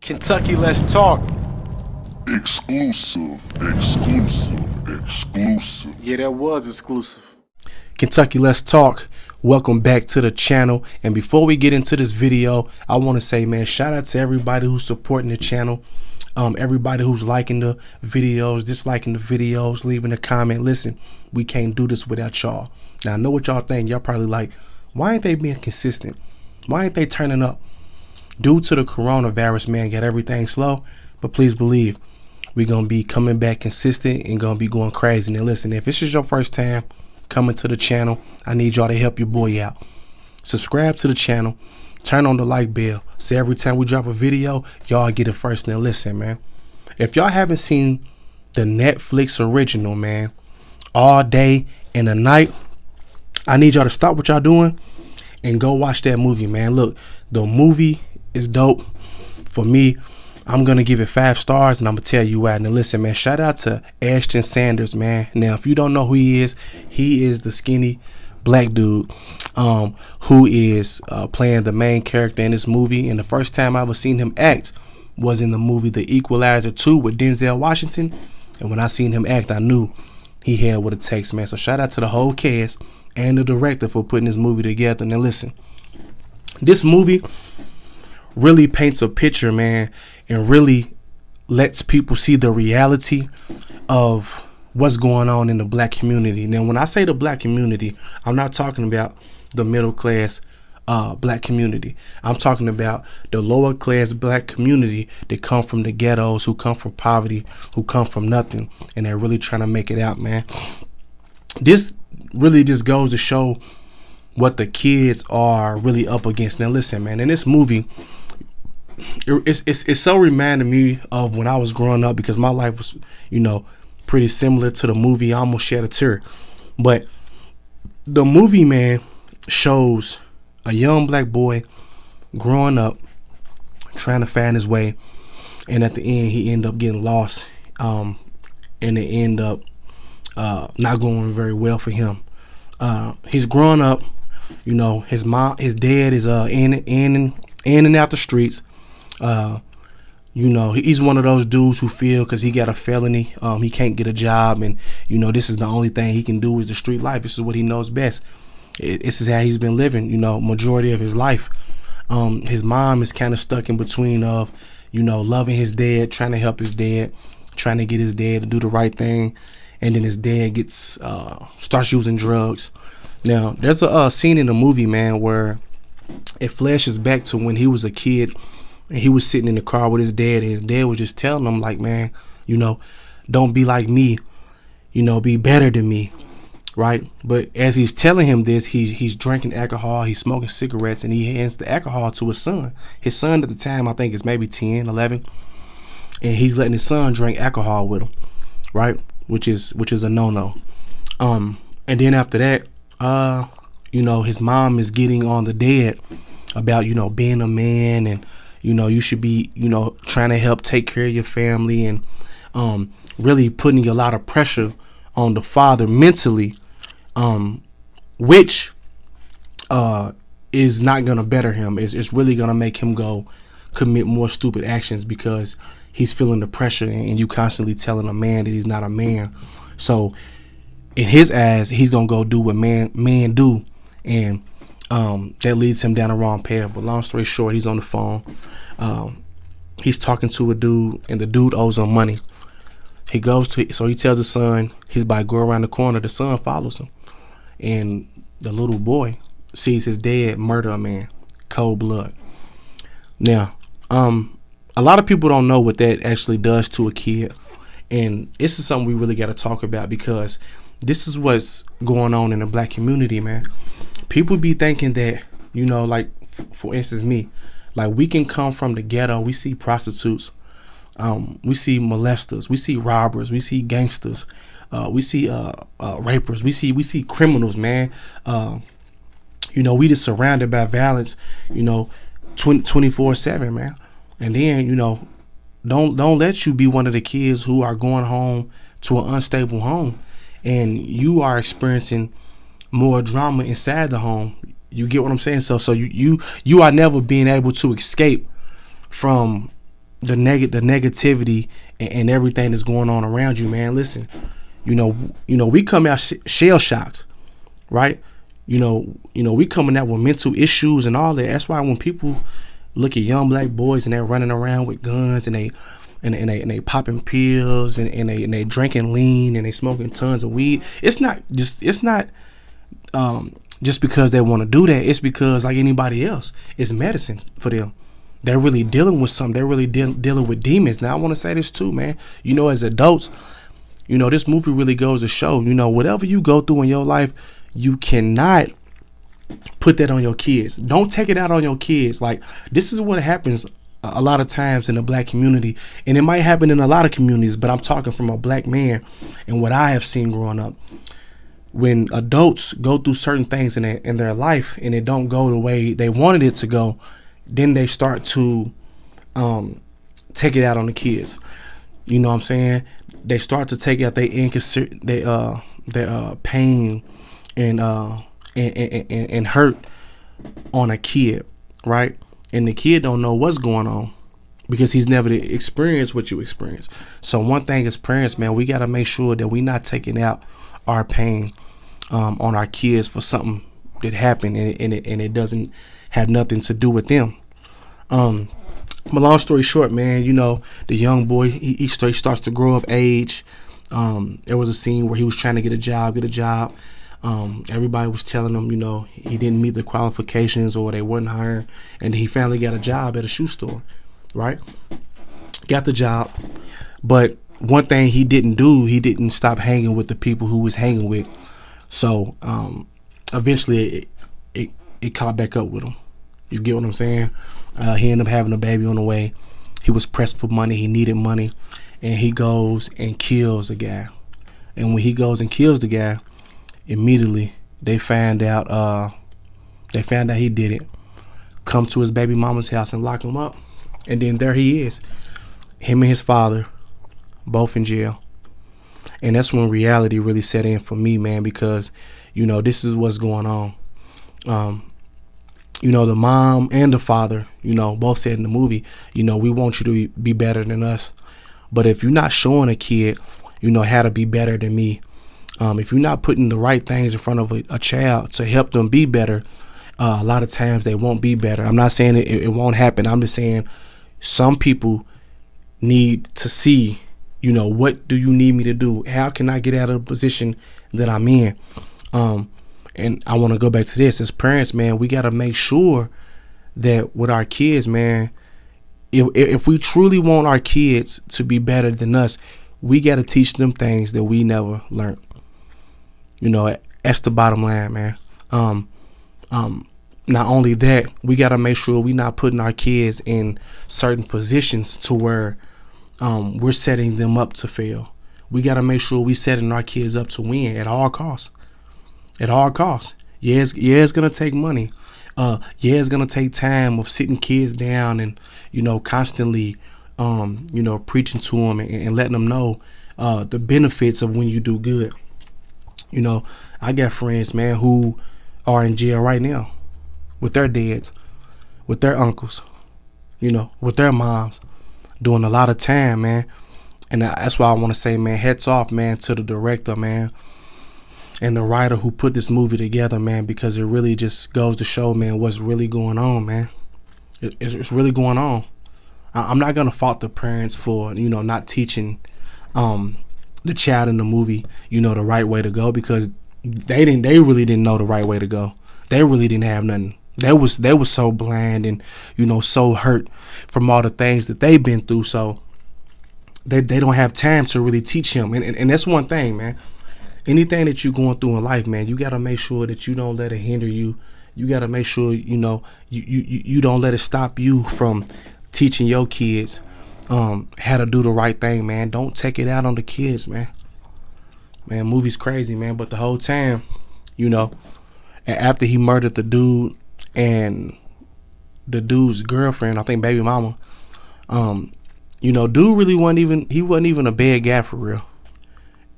Kentucky, let's talk. Exclusive. Yeah, that was exclusive. Kentucky, let's talk. Welcome back to the channel. And before we get into this video, I want to say, man, shout out to everybody who's supporting the channel. Everybody who's liking the videos, disliking the videos, leaving a comment. Listen, we can't do this without y'all. Now, I know what y'all think. Y'all probably like, why ain't they being consistent? Why ain't they turning up? Due to the coronavirus, man, got everything slow. But please believe, we're going to be coming back consistent and going to be going crazy. Now, listen, if this is your first time coming to the channel, I need y'all to help your boy out. Subscribe to the channel. Turn on the like bell. So every time we drop a video, y'all get it first. Now, listen, man. If y'all haven't seen the Netflix original, man, All Day and a Night, I need y'all to stop what y'all doing and go watch that movie, man. Look, the movie is dope. For me, I'm going to give it 5 stars, and I'm going to tell you why. Now, listen, man, shout out to Ashton Sanders, man. Now, if you don't know who he is the skinny black dude who is playing the main character in this movie. And the first time I ever seen him act was in the movie The Equalizer 2 with Denzel Washington. And when I seen him act, I knew he had what it takes, man. So shout out to the whole cast and the director for putting this movie together. Now, listen, this movie really paints a picture, man, and really lets people see the reality of what's going on in the black community. Now, when I say the black community, I'm not talking about the middle class black community. I'm talking about the lower class black community that come from the ghettos, who come from poverty, who come from nothing, and they're really trying to make it out, man. This really just goes to show what the kids are really up against. Now, listen, man, in this movie, it's so reminding me of when I was growing up, because my life was, pretty similar to the movie. I almost shed a tear. But the movie, man, shows a young black boy growing up, trying to find his way, and at the end he ended up getting lost, and it ended up not going very well for him. He's growing up, his dad is in and out the streets. He's one of those dudes who feel because he got a felony, he can't get a job, and this is the only thing he can do is the street life. This is what he knows best. This is how he's been living, majority of his life. His mom is kind of stuck in between of, loving his dad, trying to help his dad, trying to get his dad to do the right thing, and then his dad starts using drugs. Now, there's a scene in the movie, man, where it flashes back to when he was a kid. And he was sitting in the car with his dad, and his dad was just telling him, like, man, don't be like me, be better than me, right? But as he's telling him this, he's drinking alcohol, he's smoking cigarettes, and he hands the alcohol to his son. His son at the time, I think, is maybe 10, 11, and he's letting his son drink alcohol with him, right? Which is a no-no. And then after that, his mom is getting on the dad about, being a man, and you should be, trying to help take care of your family, and really putting a lot of pressure on the father mentally, which is not going to better him. It's really going to make him go commit more stupid actions, because he's feeling the pressure, and you constantly telling a man that he's not a man. So in his eyes, he's going to go do what men do, and that leads him down the wrong path. But long story short, he's on the phone. He's talking to a dude, and the dude owes him money. He tells his son he's about to go around the corner. The son follows him, and the little boy sees his dad murder a man, cold blood. Now, a lot of people don't know what that actually does to a kid, and this is something we really got to talk about, because this is what's going on in the black community, man. People be thinking that, like, for instance, me, like, we can come from the ghetto. We see prostitutes, we see molesters, we see robbers, we see gangsters, we see rapers, we see criminals, man. We just surrounded by violence, 24/7, man. And then, don't let you be one of the kids who are going home to an unstable home, and you are experiencing more drama inside the home. You get what I'm saying? So you are never being able to escape from the negativity and everything that's going on around you, man. Listen, we come out shell shocked, right? We coming out with mental issues and all that. That's why when people look at young black boys and they're running around with guns and they popping pills and they drinking lean and they smoking tons of weed, it's not just because they want to do that. It's because, like anybody else, it's medicine for them. They're really dealing with something. They're really dealing with demons. Now, I want to say this too, man. As adults, this movie really goes to show, whatever you go through in your life, you cannot put that on your kids. Don't take it out on your kids. Like, this is what happens a lot of times in the black community, and it might happen in a lot of communities, but I'm talking from a black man and what I have seen growing up. When adults go through certain things in their life and it don't go the way they wanted it to go, then they start to take it out on the kids. You know what I'm saying? They start to take out their pain and hurt on a kid, right? And the kid don't know what's going on because he's never experienced what you experience. So one thing as parents, man, we got to make sure that we not taking out our pain on our kids for something that happened and it doesn't have nothing to do with them. But long story short, man, the young boy, he starts to grow of age. There was a scene where he was trying to get a job. Everybody was telling him, he didn't meet the qualifications or they weren't hiring. And he finally got a job at a shoe store, right? Got the job. But one thing he didn't do, he didn't stop hanging with the people who was hanging with. So eventually it caught back up with him. You get what I'm saying? He ended up having a baby on the way. He was pressed for money. He needed money. And he goes and kills a guy. And when he goes and kills the guy, immediately they found out he did it. Come to his baby mama's house and lock him up. And then there he is. Him and his father, both in jail. And that's when reality really set in for me, man, because, this is what's going on. The mom and the father, both said in the movie, we want you to be better than us. But if you're not showing a kid, how to be better than me, if you're not putting the right things in front of a child to help them be better, a lot of times they won't be better. I'm not saying it won't happen. I'm just saying some people need to see, what do you need me to do? How can I get out of the position that I'm in? And I want to go back to this. As parents, man, we got to make sure that with our kids, man, if we truly want our kids to be better than us, we got to teach them things that we never learned. That's the bottom line, man. Not only that, we got to make sure we not putting our kids in certain positions to where we're setting them up to fail. We got to make sure we setting our kids up to win at all costs. At all costs. Yeah, it's going to take money. It's going to take time of sitting kids down and, constantly, preaching to them and letting them know the benefits of when you do good. I got friends, man, who are in jail right now with their dads, with their uncles, with their moms, doing a lot of time, man. And that's why I want to say, man, hats off, man, to the director, man, and the writer who put this movie together, man, because it really just goes to show, man, what's really going on, man. It's really going on. I'm not going to fault the parents for, not teaching the child in the movie, the right way to go, because they really didn't know the right way to go. They really didn't have nothing. They was so blind and, so hurt from all the things that they've been through. So they don't have time to really teach him. And that's one thing, man. Anything that you're going through in life, man, you got to make sure that you don't let it hinder you. You got to make sure, you don't let it stop you from teaching your kids how to do the right thing, man. Don't take it out on the kids, man. Man, movie's crazy, man. But the whole time, after he murdered the dude and the dude's girlfriend, I think baby mama, dude really wasn't even a bad guy for real.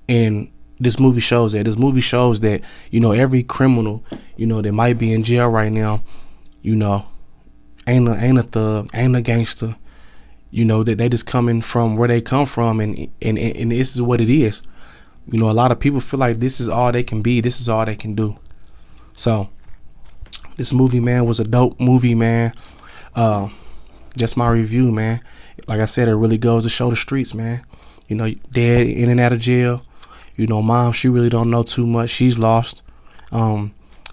And this movie shows that. This movie shows that, every criminal, that might be in jail right now, ain't a thug, ain't a gangster. you know, that they just coming from where they come from, and this is what it is. You know, a lot of people feel like this is all they can be, this is all they can do. So this movie, man, was a dope movie, man. Just my review, man. Like I said, it really goes to show the streets, man. You know, dad in and out of jail. You know, mom, she really don't know too much. She's lost. Your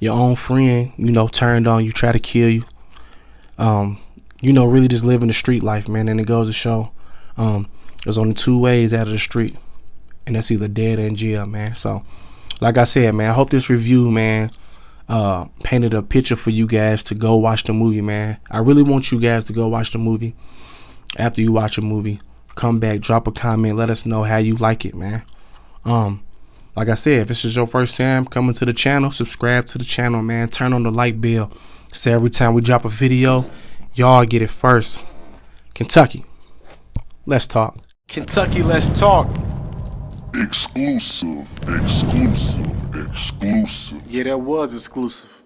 own friend, you know, turned on you, try to kill you. You know, really just living the street life, man. And it goes to show there's only two ways out of the street, and that's either dead or in jail, man. So like I said, man, I hope this review, man, painted a picture for you guys to go watch the movie, man. I really want you guys to go watch the movie. After you watch a movie, come back, drop a comment, let us know how you like it, man. Like I said, if this is your first time coming to the channel, subscribe to the channel, man. Turn on the like bell so every time we drop a video, y'all get it first. Kentucky, let's talk. Kentucky, let's talk. Exclusive. Yeah, that was exclusive.